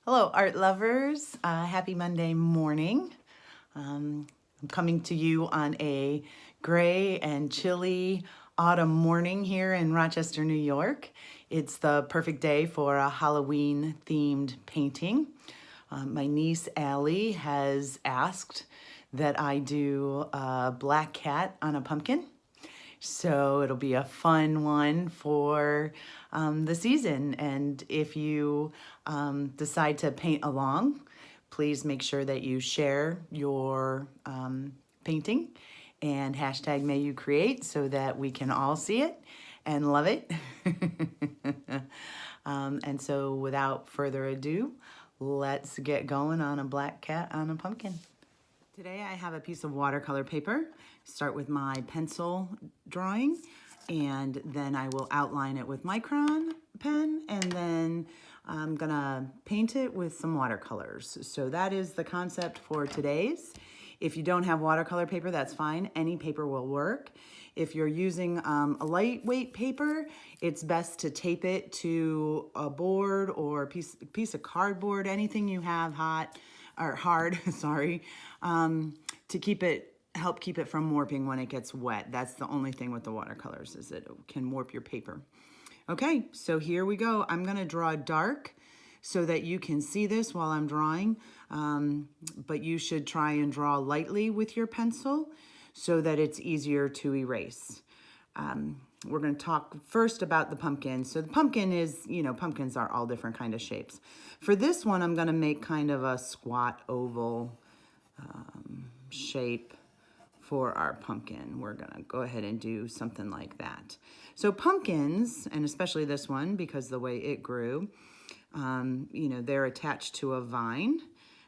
Hello, art lovers. Happy Monday morning. I'm coming to you on a gray and chilly autumn morning here in Rochester, New York. It's the perfect day for a Halloween themed painting. My niece Allie has asked that I do a black cat on a pumpkin. So it'll be a fun one for the season. And if you decide to paint along, please make sure that you share your painting and hashtag may you create so that we can all see it and love it. And so without further ado, let's get going on a black cat on a pumpkin. Today I have a piece of watercolor paper. Start with my pencil drawing, and then I will outline it with micron pen, and then I'm gonna paint it with some watercolors. So that is the concept for today's. If you don't have watercolor paper, that's fine. Any paper will work. If you're using a lightweight paper, it's best to tape it to a board or a piece of cardboard, anything you have hot or hard, sorry, to help keep it from warping when it gets wet. That's the only thing with the watercolors, is it can warp your paper. Okay, so here we go. I'm gonna draw dark so that you can see this while I'm drawing, but you should try and draw lightly with your pencil so that it's easier to erase. We're going to talk first about the pumpkin. So the pumpkin is, pumpkins are all different kind of shapes. For this one, I'm going to make kind of a squat oval shape for our pumpkin. We're going to go ahead and do something like that. So pumpkins, and especially this one because the way it grew, they're attached to a vine.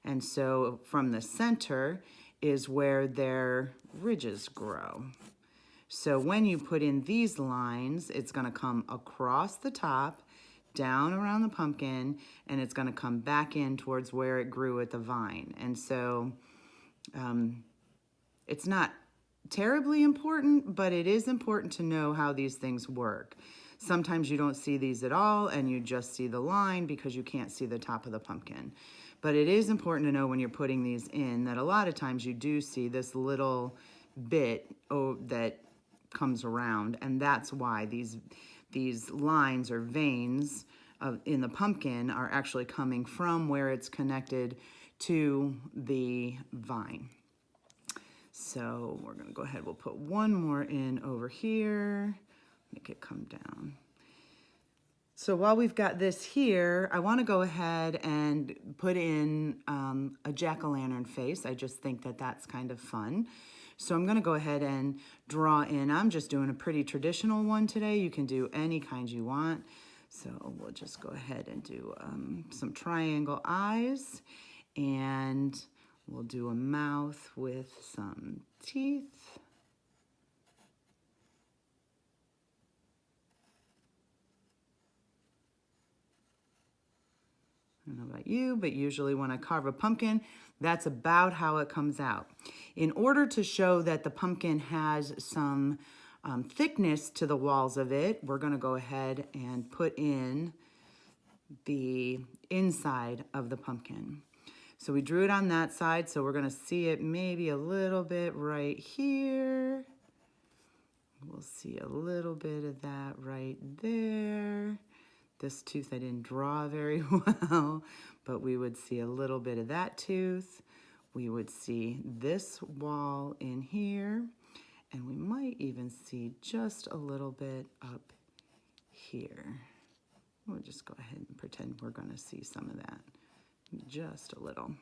And so from the center is where their ridges grow. So when you put in these lines, it's gonna come across the top, down around the pumpkin, and it's gonna come back in towards where it grew at the vine. And so it's not terribly important, but it is important to know how these things work. Sometimes you don't see these at all and you just see the line because you can't see the top of the pumpkin. But it is important to know when you're putting these in that a lot of times you do see this little bit that comes around, and that's why these lines or veins in the pumpkin are actually coming from where it's connected to the vine. So we're gonna go ahead, we'll put one more in over here, make it come down. So while we've got this here, I wanna go ahead and put in a jack-o'-lantern face. I just think that that's kind of fun. So I'm gonna go ahead and draw in. I'm just doing a pretty traditional one today. You can do any kind you want. So we'll just go ahead and do some triangle eyes, and we'll do a mouth with some teeth. I don't know about you, but usually when I carve a pumpkin, that's about how it comes out. In order to show that the pumpkin has some thickness to the walls of it, we're gonna go ahead and put in the inside of the pumpkin. So we drew it on that side, so we're gonna see it maybe a little bit right here. We'll see a little bit of that right there. This tooth I didn't draw very well, but we would see a little bit of that tooth. We would see this wall in here, and we might even see just a little bit up here. We'll just go ahead and pretend we're gonna see some of that, just a little.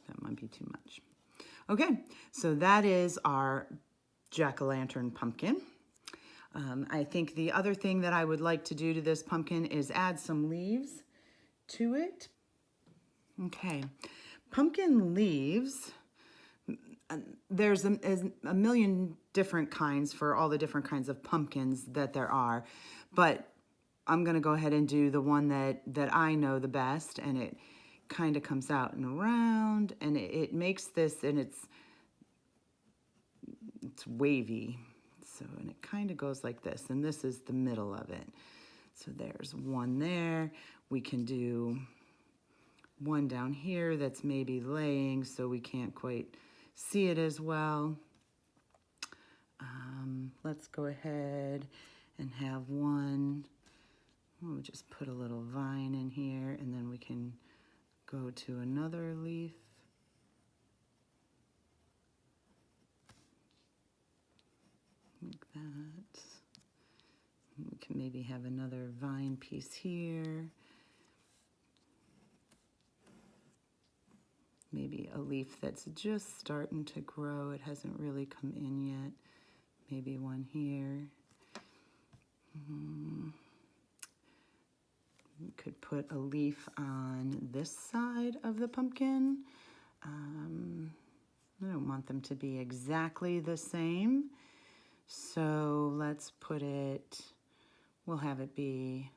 That might be too much. Okay, so that is our jack-o'-lantern pumpkin. I think the other thing that I would like to do to this pumpkin is add some leaves to it. Okay, pumpkin leaves, there's a million different kinds for all the different kinds of pumpkins that there are, but I'm gonna go ahead and do the one that I know the best, and it kind of comes out and around, and it makes this, and it's wavy. So, and it kind of goes like this, and this is the middle of it. So there's one there. We can do one down here that's maybe laying, so we can't quite see it as well. Let's go ahead and have one. We'll just put a little vine in here, and then we can go to another leaf. Like that. We can maybe have another vine piece here. Maybe a leaf that's just starting to grow. It hasn't really come in yet. Maybe one here. We could put a leaf on this side of the pumpkin. I don't want them to be exactly the same. So let's put it, we'll have it be,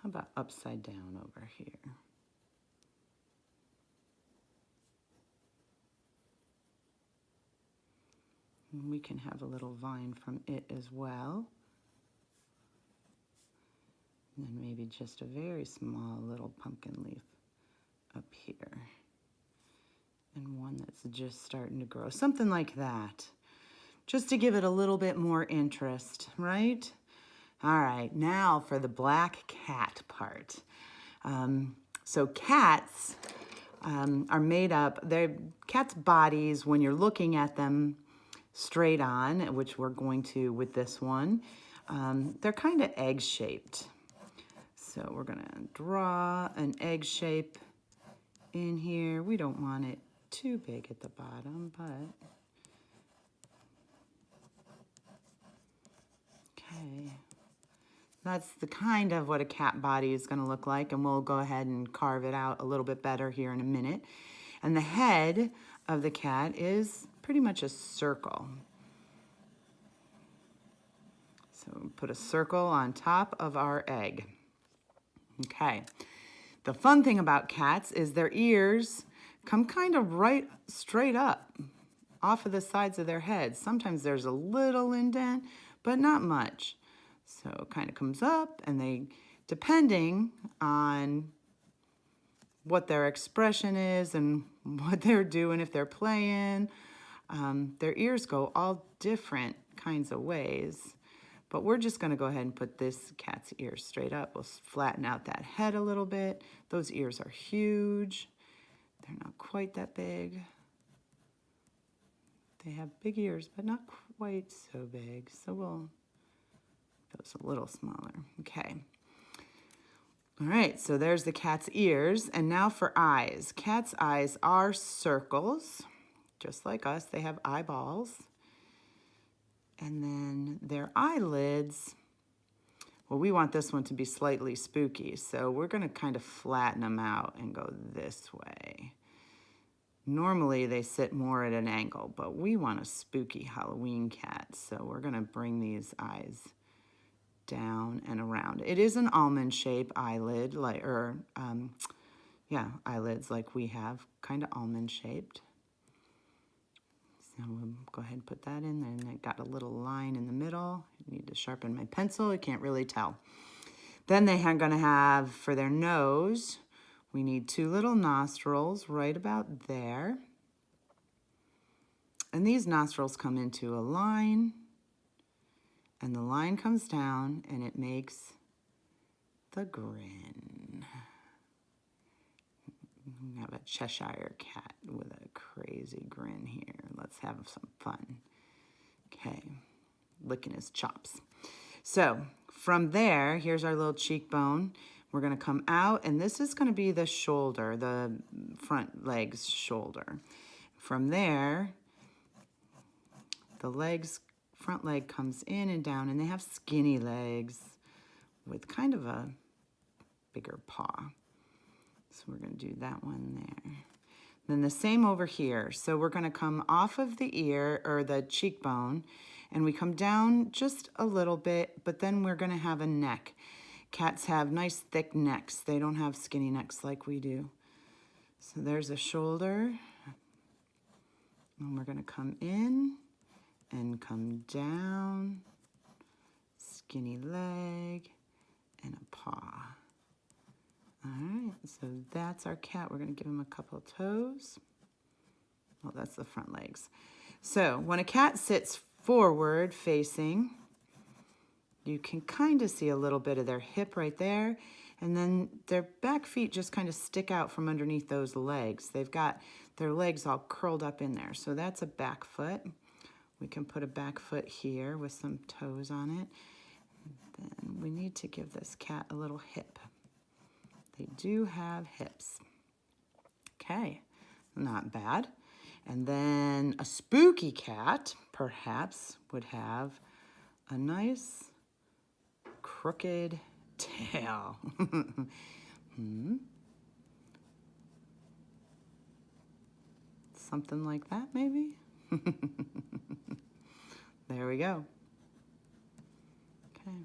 how about upside down over here? And we can have a little vine from it as well. And then maybe just a very small little pumpkin leaf up here. And one that's just starting to grow, something like that. Just to give it a little bit more interest, right? All right, now for the black cat part. So cats are made up, cats' bodies, when you're looking at them straight on, which we're going to with this one, they're kind of egg-shaped. So we're gonna draw an egg shape in here. We don't want it too big at the bottom, but okay. That's the kind of what a cat body is gonna look like, and we'll go ahead and carve it out a little bit better here in a minute. And the head of the cat is pretty much a circle. So put a circle on top of our egg. Okay. The fun thing about cats is their ears come kind of right straight up off of the sides of their heads. Sometimes there's a little indent, but not much. So it kind of comes up, and they, depending on what their expression is and what they're doing, if they're playing, their ears go all different kinds of ways. But we're just gonna go ahead and put this cat's ears straight up. We'll flatten out that head a little bit. Those ears are huge. They're not quite that big. They have big ears, but not quite so big. So we'll make those a little smaller. Okay. All right, so there's the cat's ears. And now for eyes. Cat's eyes are circles, just like us. They have eyeballs. And then their eyelids, well, we want this one to be slightly spooky, so we're gonna kind of flatten them out and go this way. Normally they sit more at an angle, but we want a spooky Halloween cat, so we're gonna bring these eyes down and around. It is an almond shape eyelid, like, eyelids like we have, kind of almond shaped. So we'll go ahead and put that in there, and I got a little line in the middle. I need to sharpen my pencil, you can't really tell. Then they are gonna have, for their nose, we need two little nostrils right about there. And these nostrils come into a line, and the line comes down, and it makes the grin. We have a Cheshire cat with a crazy grin here. Let's have some fun. Okay, licking his chops. So from there, here's our little cheekbone. We're gonna come out, and this is gonna be the shoulder, the front leg's shoulder. From there, the legs, front leg comes in and down, and they have skinny legs with kind of a bigger paw. So we're gonna do that one there. Then the same over here. So we're gonna come off of the ear, or the cheekbone, and we come down just a little bit, but then we're gonna have a neck. Cats have nice thick necks. They don't have skinny necks like we do. So there's a shoulder. And we're gonna come in and come down. Skinny leg So that's our cat. We're going to give him a couple of toes. Well, that's the front legs. So when a cat sits forward facing, you can kind of see a little bit of their hip right there. And then their back feet just kind of stick out from underneath those legs. They've got their legs all curled up in there. So that's a back foot. We can put a back foot here with some toes on it. Then we need to give this cat a little hip. They do have hips. Okay, not bad. And then a spooky cat, perhaps, would have a nice crooked tail. Something like that, maybe? There we go. Okay.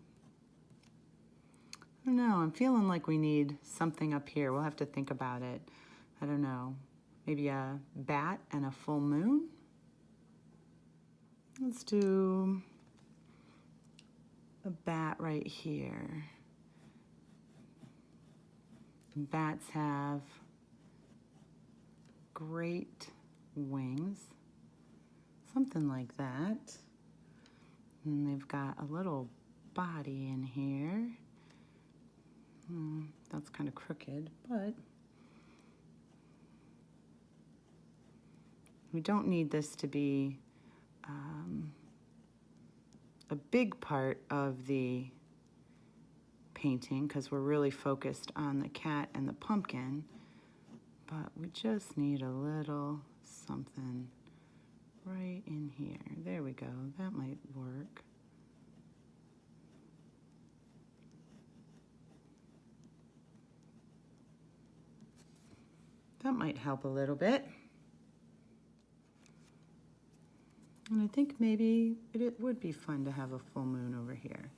I don't know, I'm feeling like we need something up here. We'll have to think about it. I don't know. Maybe a bat and a full moon? Let's do a bat right here. Bats have great wings, something like that. And they've got a little body in here. That's kind of crooked, but we don't need this to be a big part of the painting because we're really focused on the cat and the pumpkin, but we just need a little something right in here. There we go. That might work. That might help a little bit. And I think maybe it would be fun to have a full moon over here.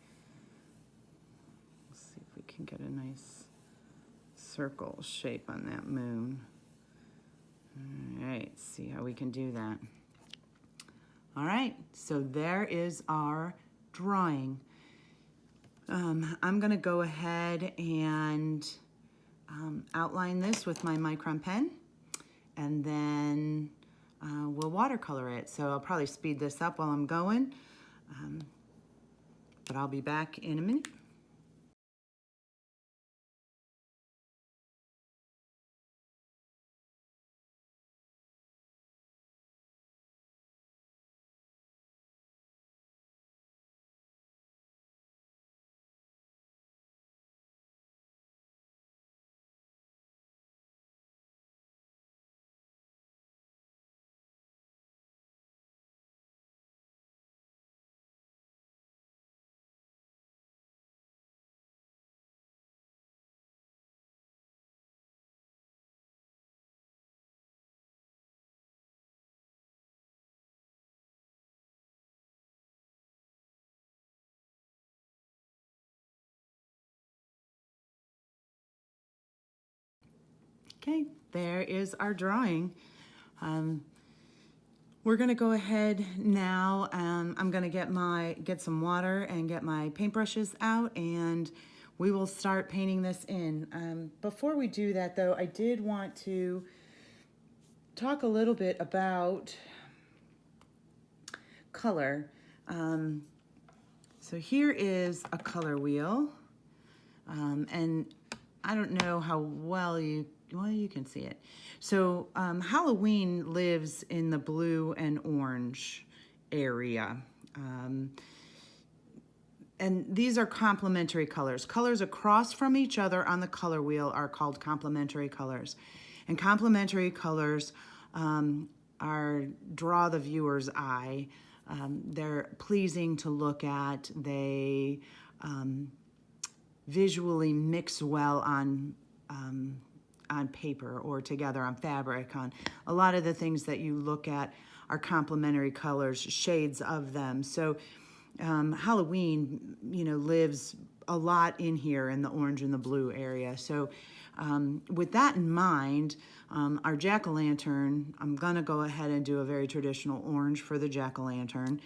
Let's see if we can get a nice circle shape on that moon. All right, see how we can do that. All right, so there is our drawing. I'm gonna go ahead and outline this with my micron pen, and then we'll watercolor it. So I'll probably speed this up while I'm going, but I'll be back in a minute. Okay, there is our drawing. We're gonna go ahead now. I'm gonna get some water and get my paintbrushes out, and we will start painting this in. Before we do that though, I did want to talk a little bit about color. So here is a color wheel, and I don't know how well you can see it. So Halloween lives in the blue and orange area. And these are complementary colors. Colors across from each other on the color wheel are called complementary colors. And complementary colors draw the viewer's eye. They're pleasing to look at. They visually mix well on paper or together on fabric. On a lot of the things that you look at are complementary colors, shades of them. So Halloween, lives a lot in here in the orange and the blue area. So with that in mind, our jack-o'-lantern, I'm gonna go ahead and do a very traditional orange for the jack-o'-lantern.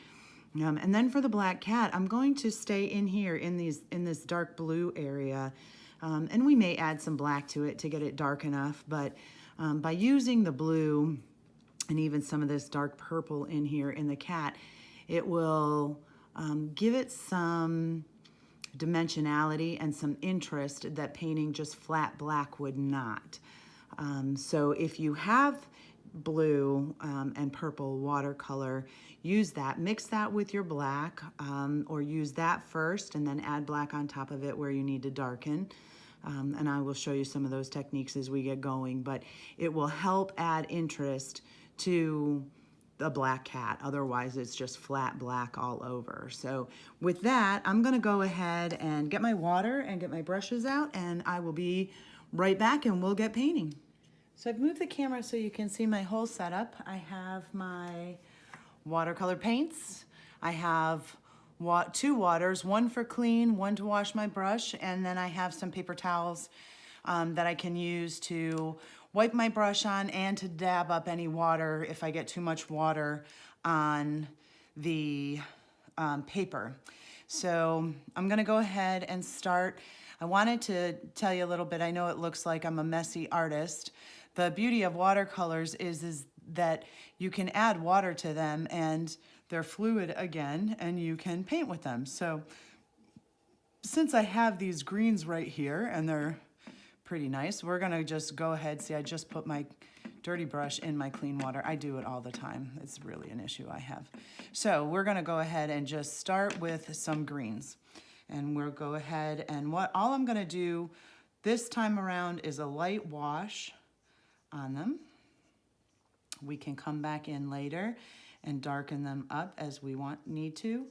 And then for the black cat, I'm going to stay in here in this dark blue area And we may add some black to it to get it dark enough, but by using the blue and even some of this dark purple in here in the cat, it will give it some dimensionality and some interest that painting just flat black would not. So if you have blue and purple watercolor, use that. Mix that with your black, or use that first and then add black on top of it where you need to darken. And I will show you some of those techniques as we get going, but it will help add interest to the black cat. Otherwise, it's just flat black all over. So with that, I'm gonna go ahead and get my water and get my brushes out, and I will be right back and we'll get painting. So I've moved the camera so you can see my whole setup. I have my watercolor paints. I have two waters, one for clean, one to wash my brush, and then I have some paper towels that I can use to wipe my brush on and to dab up any water if I get too much water on the paper. So I'm gonna go ahead and start. I wanted to tell you a little bit, I know it looks like I'm a messy artist. The beauty of watercolors is that you can add water to them and they're fluid again and you can paint with them. So since I have these greens right here and they're pretty nice, we're gonna just go ahead. See, I just put my dirty brush in my clean water. I do it all the time. It's really an issue I have. So we're gonna go ahead and just start with some greens. And we'll go ahead and all I'm gonna do this time around is a light wash on them. We can come back in later and darken them up as we need to.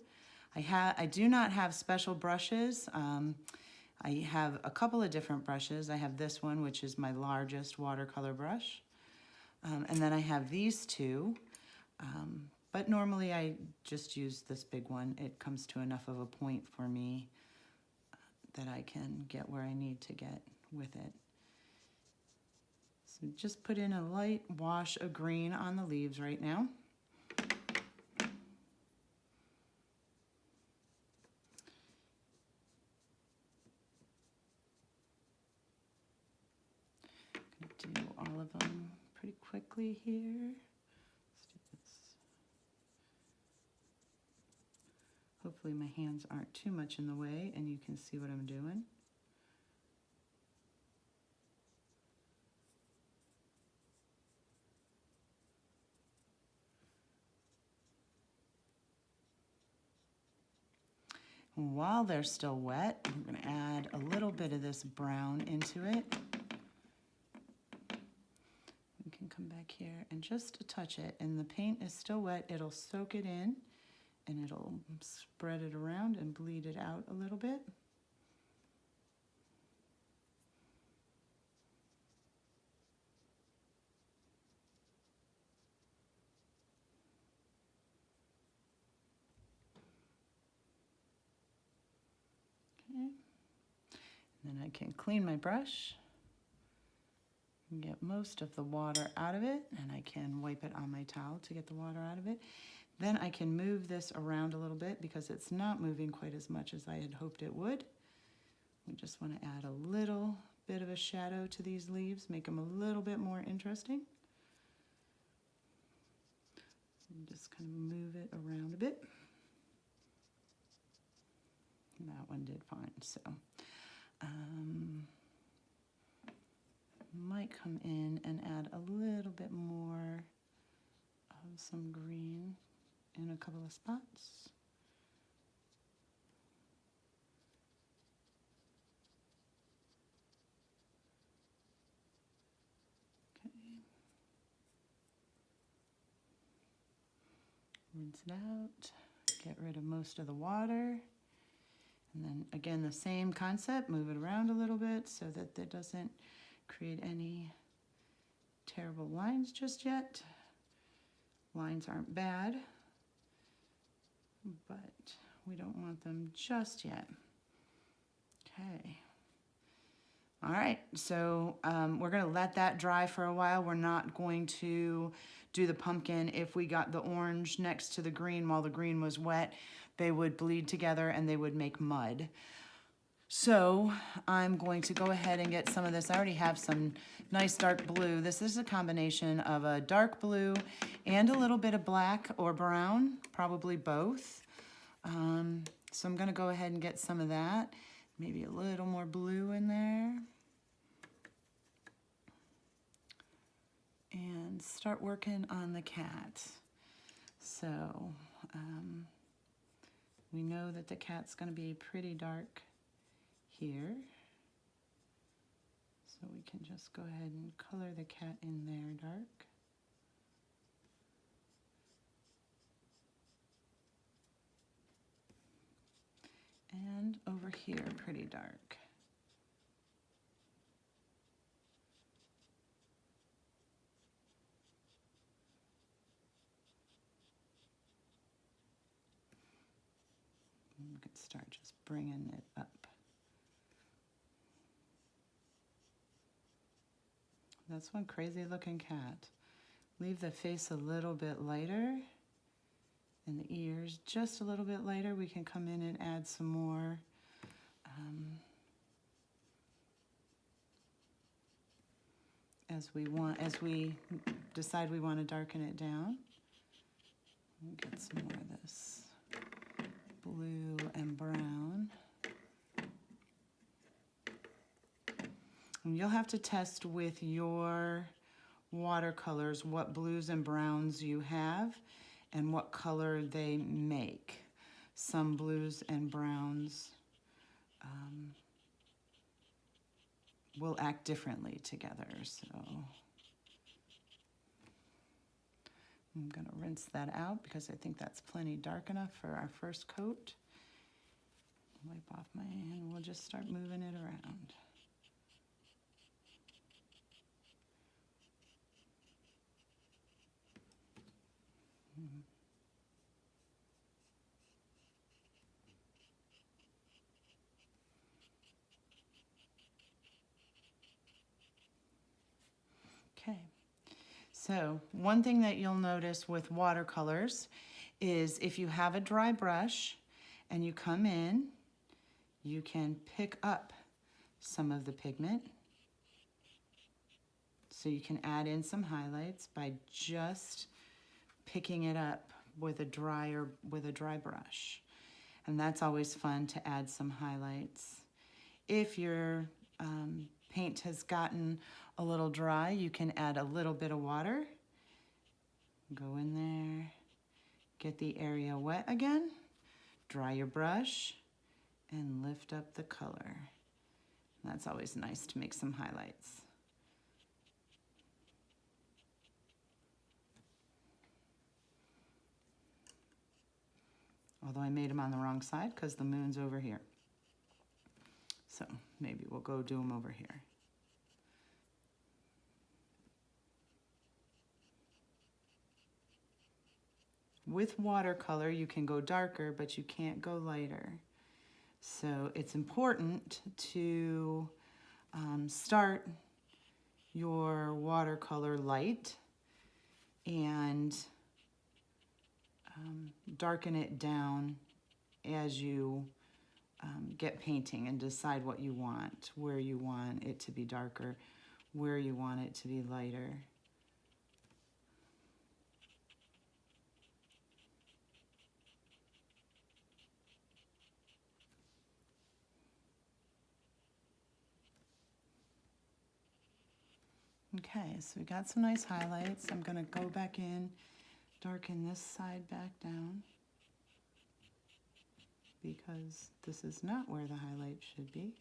I do not have special brushes. I have a couple of different brushes. I have this one, which is my largest watercolor brush. And then I have these two, but normally I just use this big one. It comes to enough of a point for me that I can get where I need to get with it. So just put in a light wash of green on the leaves right now. Gonna do all of them pretty quickly here. Let's do this. Hopefully my hands aren't too much in the way and you can see what I'm doing. While they're still wet, I'm going to add a little bit of this brown into it. We can come back here and just touch it, and the paint is still wet. It'll soak it in and it'll spread it around and bleed it out a little bit. Then I can clean my brush and get most of the water out of it, and I can wipe it on my towel to get the water out of it. Then I can move this around a little bit because it's not moving quite as much as I had hoped it would. We just want to add a little bit of a shadow to these leaves, make them a little bit more interesting. And just kind of move it around a bit. And that one did fine, so. Might come in and add a little bit more of some green in a couple of spots. Okay. Rinse it out, get rid of most of the water. And then again, the same concept, move it around a little bit so that it doesn't create any terrible lines just yet. Lines aren't bad, but we don't want them just yet. Okay. All right, so we're gonna let that dry for a while. We're not going to do the pumpkin. If we got the orange next to the green while the green was wet, they would bleed together and they would make mud. So I'm going to go ahead and get some of this. I already have some nice dark blue. This is a combination of a dark blue and a little bit of black or brown, probably both. So I'm going to go ahead and get some of that. Maybe a little more blue in there. And start working on the cat. So we know that the cat's going to be pretty dark here. So we can just go ahead and color the cat in there dark. And over here pretty dark. We can start just bringing it up. That's one crazy looking cat. Leave the face a little bit lighter and the ears just a little bit lighter. We can come in and add some more as we decide we want to darken it down. We'll get some more of this blue and brown. And you'll have to test with your watercolors what blues and browns you have and what color they make. Some blues and browns will act differently together. So I'm going to rinse that out because I think that's plenty dark enough for our first coat. Wipe off my hand. We'll just start moving it around. Okay, so one thing that you'll notice with watercolors is if you have a dry brush and you come in, you can pick up some of the pigment. So you can add in some highlights by just picking it up with a dry brush. And that's always fun to add some highlights. If your paint has gotten a little dry, you can add a little bit of water. Go in there, get the area wet again, dry your brush, and lift up the color. That's always nice to make some highlights. Although I made them on the wrong side because the moon's over here. So maybe we'll go do them over here. With watercolor, you can go darker, but you can't go lighter. So it's important to start your watercolor light and darken it down as you get painting and decide what you want, where you want it to be darker, where you want it to be lighter. Okay, so we got some nice highlights. I'm going to go back in, darken this side back down because this is not where the highlight should be.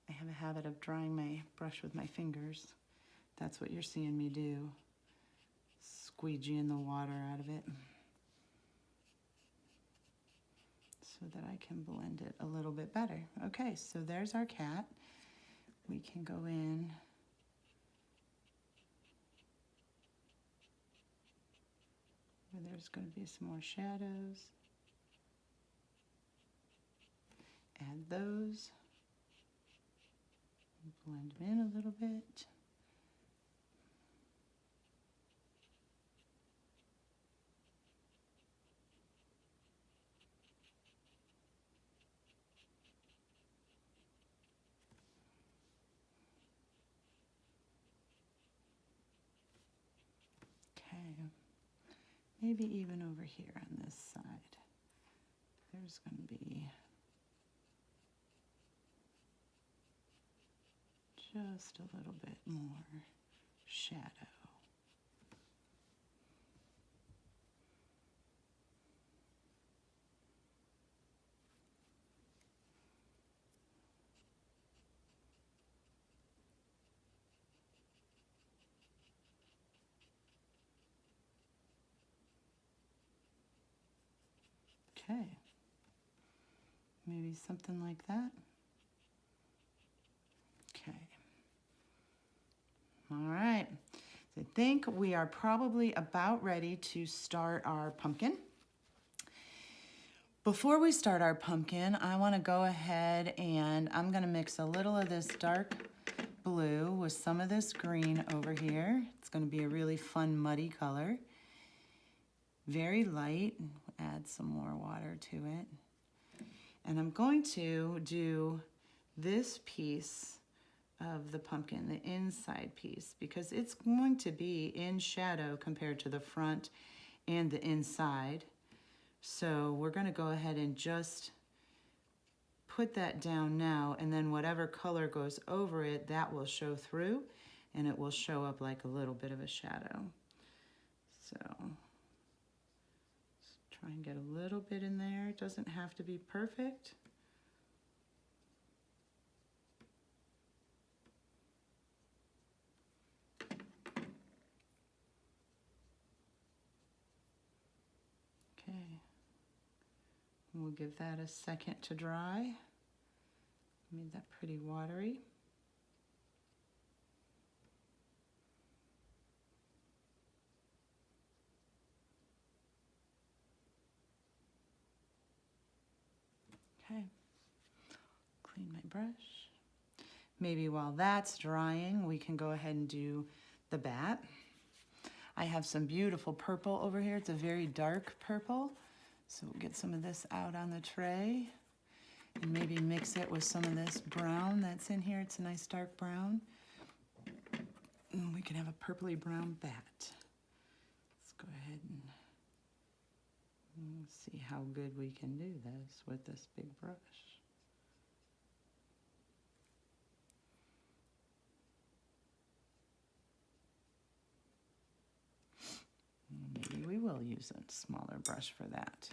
I have a habit of drying my brush with my fingers. That's what you're seeing me do. Squeegeeing the water out of it so that I can blend it a little bit better. Okay, so there's our cat. We can go in where there's going to be some more shadows. Add those. Blend them in a little bit. Okay, maybe even over here on this side. There's going to be just a little bit more shadow. Okay, maybe something like that. Okay. All right, so I think we are probably about ready to start our pumpkin. Before we start our pumpkin, I want to go ahead and I'm going to mix a little of this dark blue with some of this green over here. It's going to be a really fun muddy color. Very light. Add some more water to it. And I'm going to do this piece of the pumpkin, the inside piece, because it's going to be in shadow compared to the front and the inside. So we're going to go ahead and just put that down now, and then whatever color goes over it, that will show through and it will show up like a little bit of a shadow. So let's try and get a little bit in there. It doesn't have to be perfect. Okay, we'll give that a second to dry. Made that pretty watery. Okay, clean my brush. Maybe while that's drying, we can go ahead and do the bat. I have some beautiful purple over here. It's a very dark purple. So we'll get some of this out on the tray and maybe mix it with some of this brown that's in here. It's a nice dark brown. And we can have a purpley brown bat. Let's go ahead and see how good we can do this with this big brush. Maybe we will use a smaller brush for that.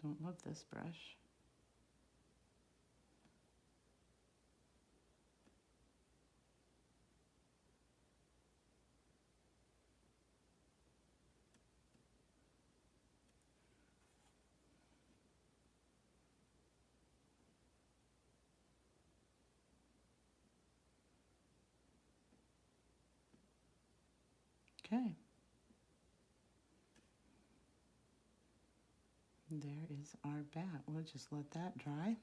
Don't love this brush. Okay. There is our bat. We'll just let that dry.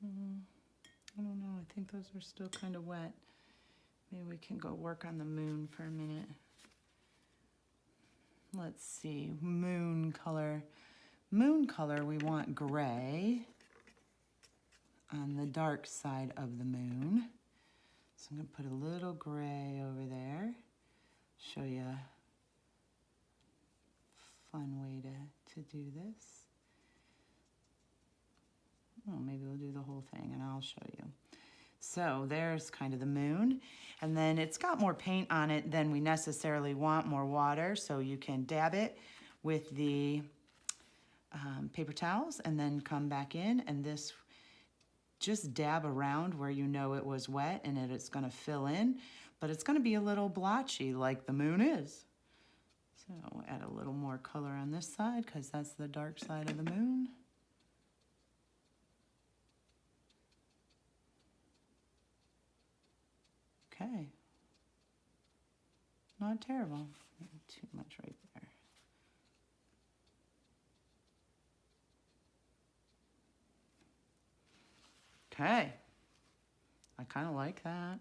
I don't know. I think those are still kind of wet. Maybe we can go work on the moon for a minute. Let's see. Moon color. Moon color, we want gray on the dark side of the moon. So I'm going to put a little gray over there. Show you a fun way to do this. Oh, maybe we'll do the whole thing and I'll show you. So there's kind of the moon. And then it's got more paint on it than we necessarily want, more water. So you can dab it with the paper towels and then come back in, and this just dab around where you know it was wet and it's going to fill in, but it's going to be a little blotchy like the moon is. So we'll add a little more color on this side because that's the dark side of the moon. Okay. Not terrible. Too much right there. Okay. I kind of like that.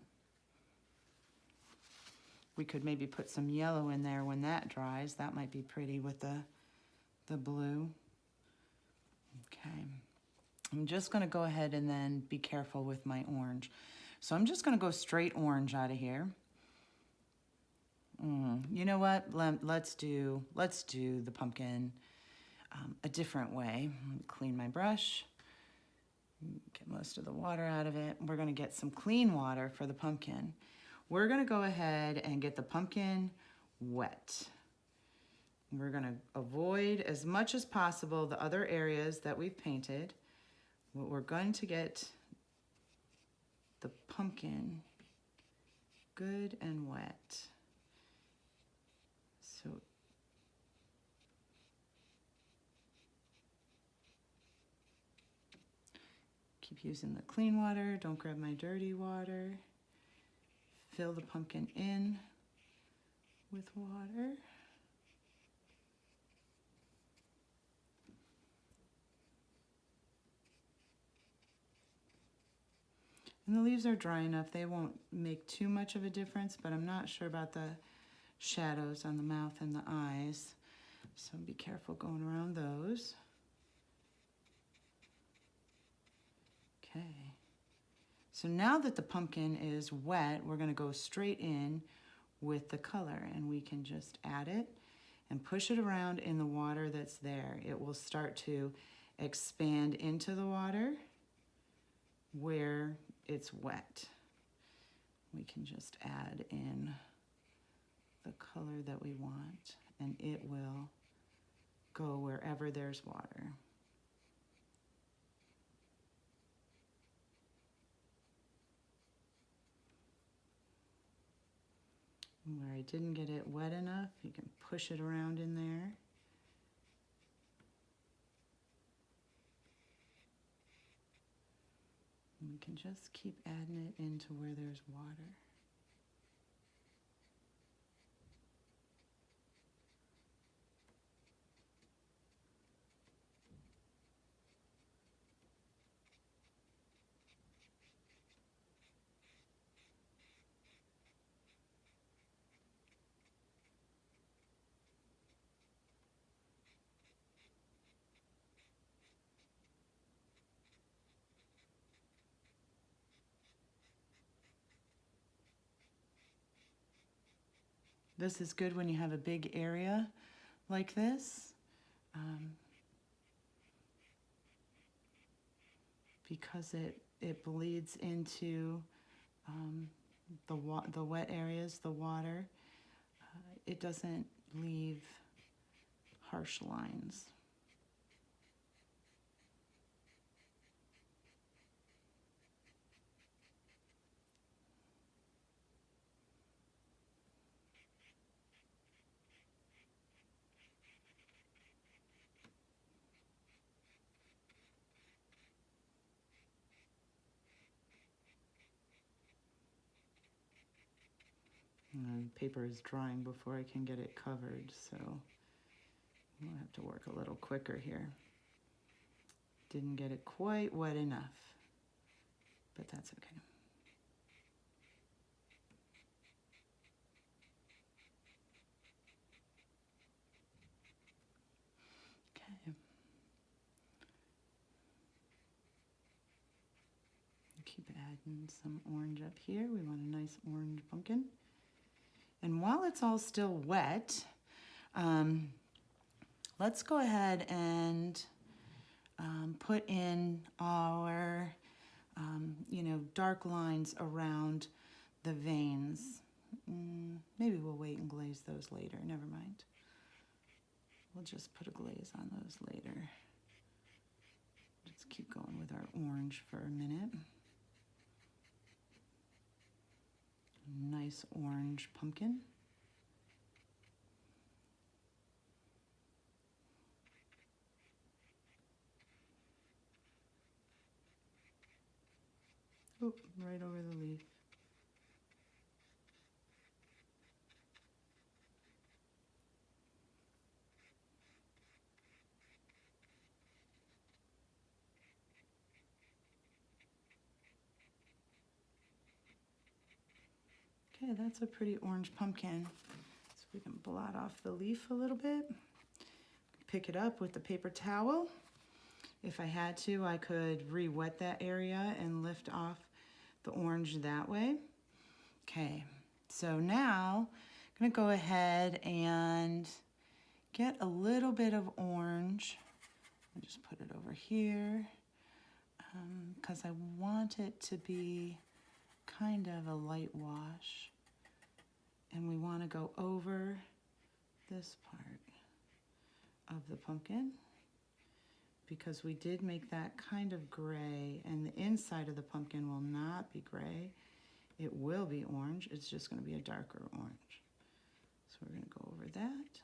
We could maybe put some yellow in there when that dries. That might be pretty with the blue. Okay. I'm just going to go ahead and then be careful with my orange. So I'm just going to go straight orange out of here. You know what? Let's do the pumpkin a different way. Clean my brush. Get most of the water out of it. We're going to get some clean water for the pumpkin. We're going to go ahead and get the pumpkin wet. We're going to avoid as much as possible the other areas that we've painted. We're going to get the pumpkin good and wet. So keep using the clean water. Don't grab my dirty water. Fill the pumpkin in with water. And the leaves are dry enough, they won't make too much of a difference, but I'm not sure about the shadows on the mouth and the eyes. So be careful going around those. Okay. So now that the pumpkin is wet, we're going to go straight in with the color, and we can just add it and push it around in the water that's there. It will start to expand into the water where it's wet. We can just add in the color that we want, and it will go wherever there's water. Where I didn't get it wet enough, you can push it around in there. And we can just keep adding it into where there's water. This is good when you have a big area like this, because it bleeds into the wet areas, the water. It doesn't leave harsh lines. And paper is drying before I can get it covered, so we'll have to work a little quicker here. Didn't get it quite wet enough, but that's okay. Okay. Keep adding some orange up here. We want a nice orange pumpkin. And while it's all still wet, let's go ahead and put in our, dark lines around the veins. Maybe we'll wait and glaze those later. Never mind. We'll just put a glaze on those later. Just keep going with our orange for a minute. Nice orange pumpkin. Oop, right over the leaf. Okay, that's a pretty orange pumpkin. So we can blot off the leaf a little bit. Pick it up with the paper towel. If I had to, I could re-wet that area and lift off the orange that way. Okay, so now I'm gonna go ahead and get a little bit of orange. I'll just put it over here because I want it to be kind of a light wash. And we want to go over this part of the pumpkin because we did make that kind of gray, and the inside of the pumpkin will not be gray. It will be orange. It's just going to be a darker orange. So we're going to go over that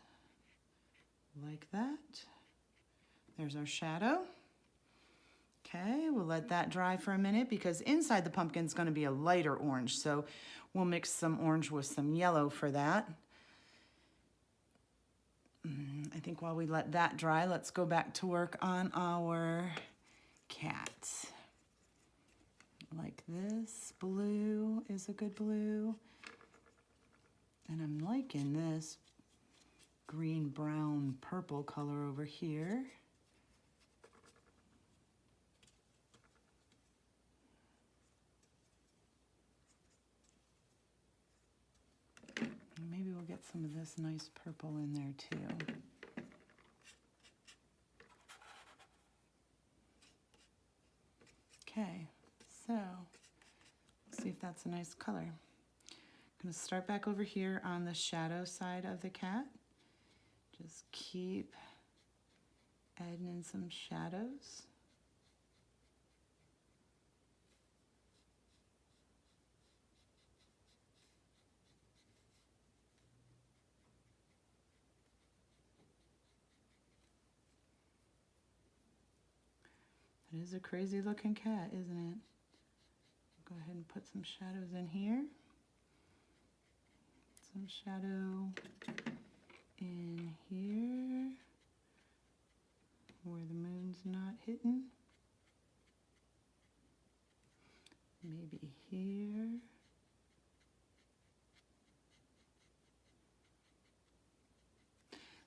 like that. There's our shadow. Okay, we'll let that dry for a minute because inside the pumpkin is going to be a lighter orange. So we'll mix some orange with some yellow for that. I think while we let that dry, let's go back to work on our cat. Like this. Blue is a good blue. And I'm liking this green, brown, purple color over here. Maybe we'll get some of this nice purple in there too. Okay, so let's see if that's a nice color. I'm going to start back over here on the shadow side of the cat. Just keep adding in some shadows. It is a crazy looking cat, isn't it? Go ahead and put some shadows in here. Some shadow in here where the moon's not hitting. Maybe here.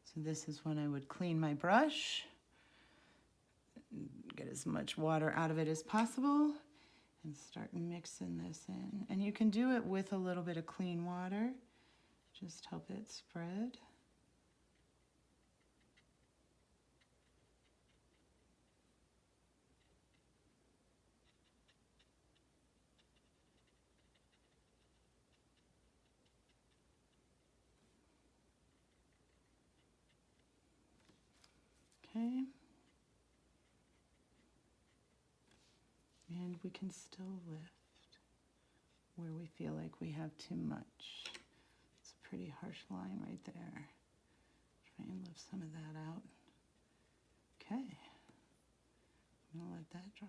So this is when I would clean my brush. Get as much water out of it as possible and start mixing this in. And you can do it with a little bit of clean water. Just help it spread. Okay. And we can still lift where we feel like we have too much. It's a pretty harsh line right there. Try and lift some of that out. Okay. I'm gonna let that dry.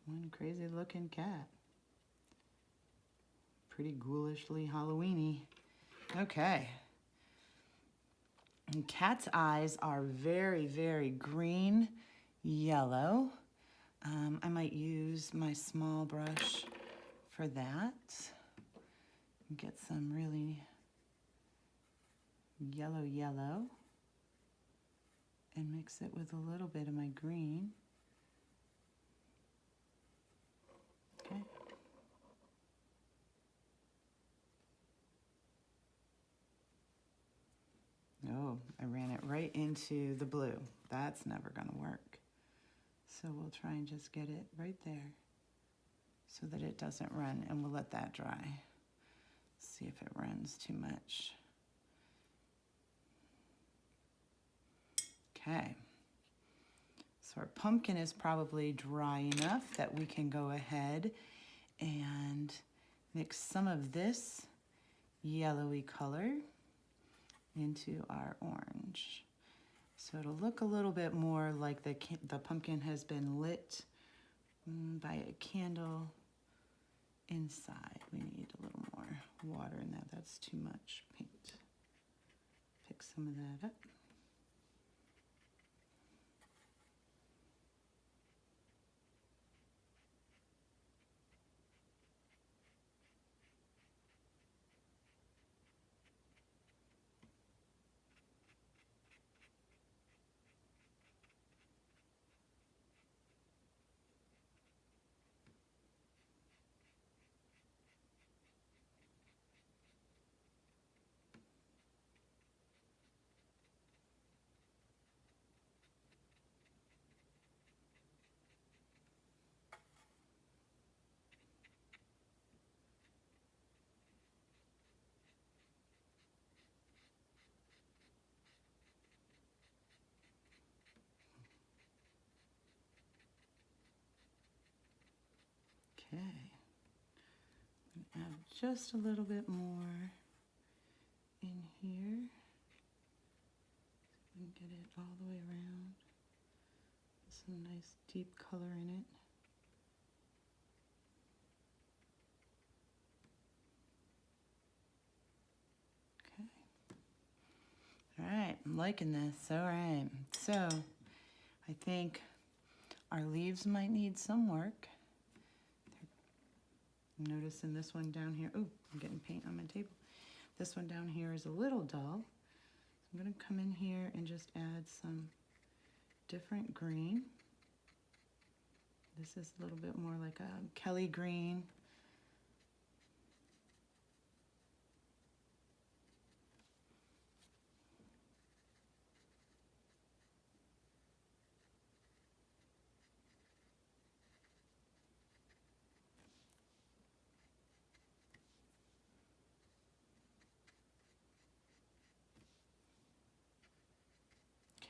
One crazy looking cat. Pretty ghoulishly Halloweeny. Okay. And cat's eyes are very, very green, yellow. I might use my small brush for that. Get some really yellow and mix it with a little bit of my green. Okay. Oh, I ran it right into the blue. That's never gonna work. So we'll try and just get it right there so that it doesn't run, and we'll let that dry. See if it runs too much. Okay. So our pumpkin is probably dry enough that we can go ahead and mix some of this yellowy color into our orange. So it'll look a little bit more like the pumpkin has been lit by a candle inside. We need a little more water in that. That's too much paint. Pick some of that up. Okay, add just a little bit more in here. And get it all the way around. Some nice deep color in it. Okay. All right, I'm liking this. All right, so I think our leaves might need some work. I'm noticing this one down here. Oh, I'm getting paint on my table. This one down here is a little dull. I'm going to come in here and just add some different green. This is a little bit more like a Kelly green.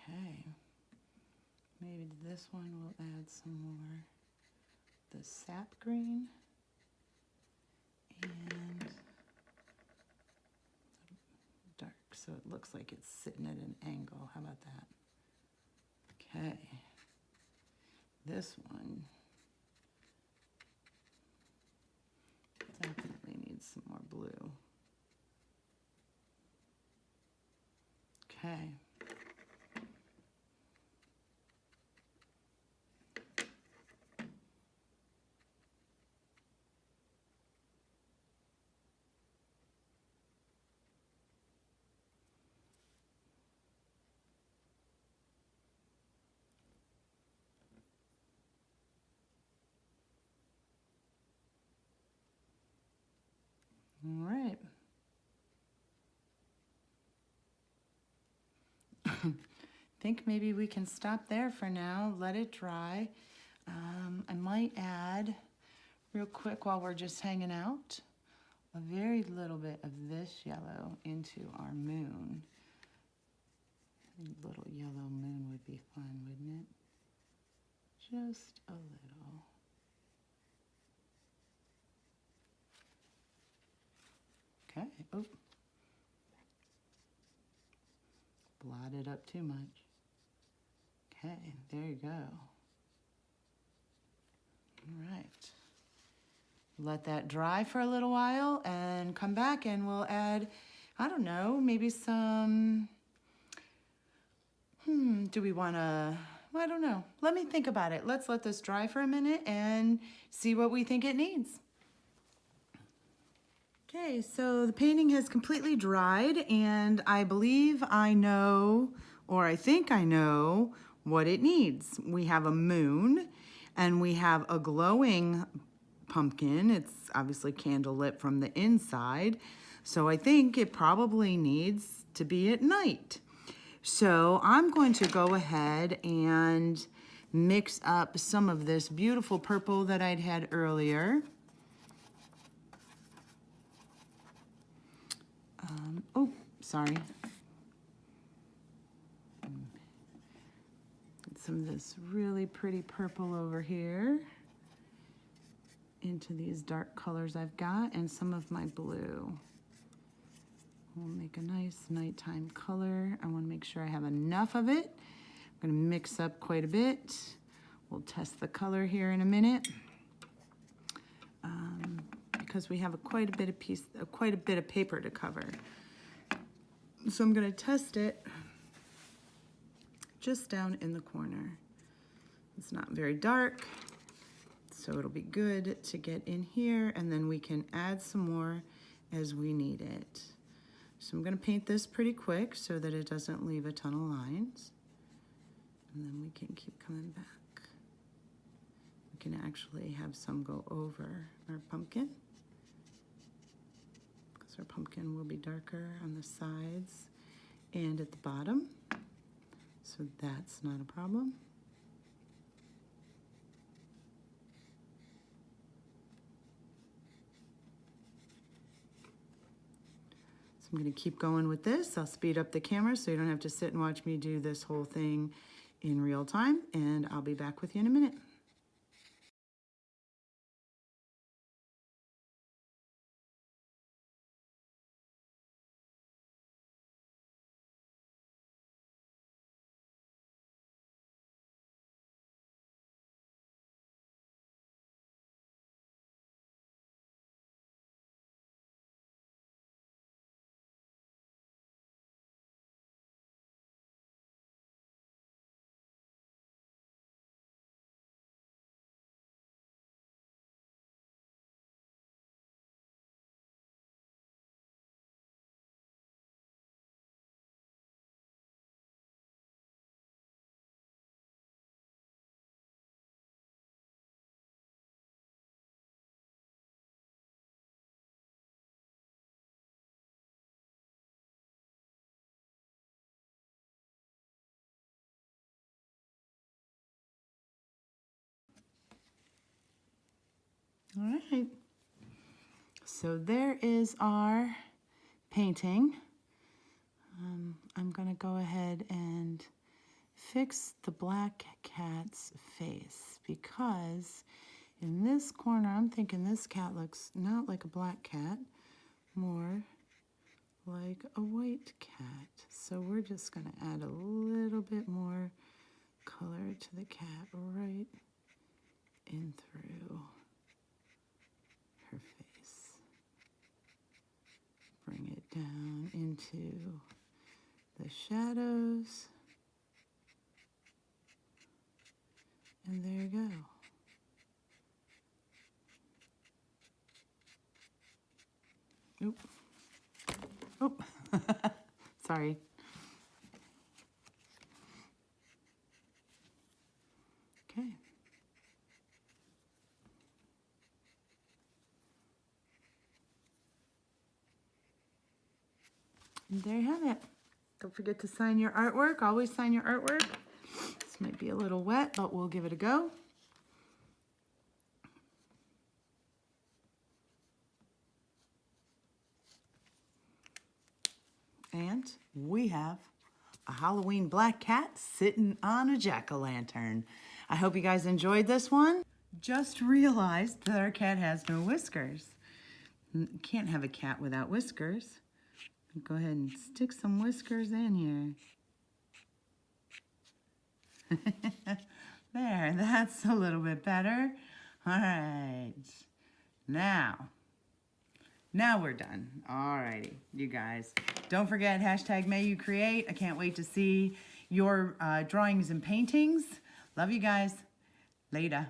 Okay, maybe this one will add some more the sap green and dark, so it looks like it's sitting at an angle. How about that? Okay, this one definitely needs some more blue. Okay. All right. Think maybe we can stop there for now, let it dry. I might add, real quick while we're just hanging out, a very little bit of this yellow into our moon. A little yellow moon would be fun, wouldn't it? Just a little. Okay, oh. Blotted up too much. Okay, there you go. All right. Let that dry for a little while and come back and we'll add, I don't know, maybe some, do we want to, I don't know. Let me think about it. Let's let this dry for a minute and see what we think it needs. Okay, so the painting has completely dried and I believe I know, or I think I know, what it needs. We have a moon and we have a glowing pumpkin. It's obviously candlelit from the inside. So I think it probably needs to be at night. So I'm going to go ahead and mix up some of this beautiful purple that I'd had earlier. Oh, sorry. Some of this really pretty purple over here into these dark colors I've got and some of my blue. We'll make a nice nighttime color. I want to make sure I have enough of it. I'm going to mix up quite a bit. We'll test the color here in a minute. Because we have quite a bit of paper to cover. So I'm going to test it just down in the corner. It's not very dark, so it'll be good to get in here, and then we can add some more as we need it. So I'm going to paint this pretty quick so that it doesn't leave a ton of lines. And then we can keep coming back. We can actually have some go over our pumpkin, because our pumpkin will be darker on the sides and at the bottom. So that's not a problem. So I'm going to keep going with this. I'll speed up the camera so you don't have to sit and watch me do this whole thing in real time, and I'll be back with you in a minute. All right, so there is our painting. I'm gonna go ahead and fix the black cat's face, because in this corner, I'm thinking this cat looks not like a black cat, more like a white cat. So we're just gonna add a little bit more color to the cat right in through her face. Bring it down into the shadows. And there you go. Oop. Oh, sorry. Okay. And there you have it. Don't forget to sign your artwork. Always sign your artwork. This might be a little wet, but we'll give it a go. And we have a Halloween black cat sitting on a jack-o'-lantern. I hope you guys enjoyed this one. Just realized that our cat has no whiskers. You can't have a cat without whiskers. Go ahead and stick some whiskers in here. There, that's a little bit better. All right, now we're done. All righty, you guys. Don't forget, #MayYouCreate. I can't wait to see your drawings and paintings. Love you guys. Later.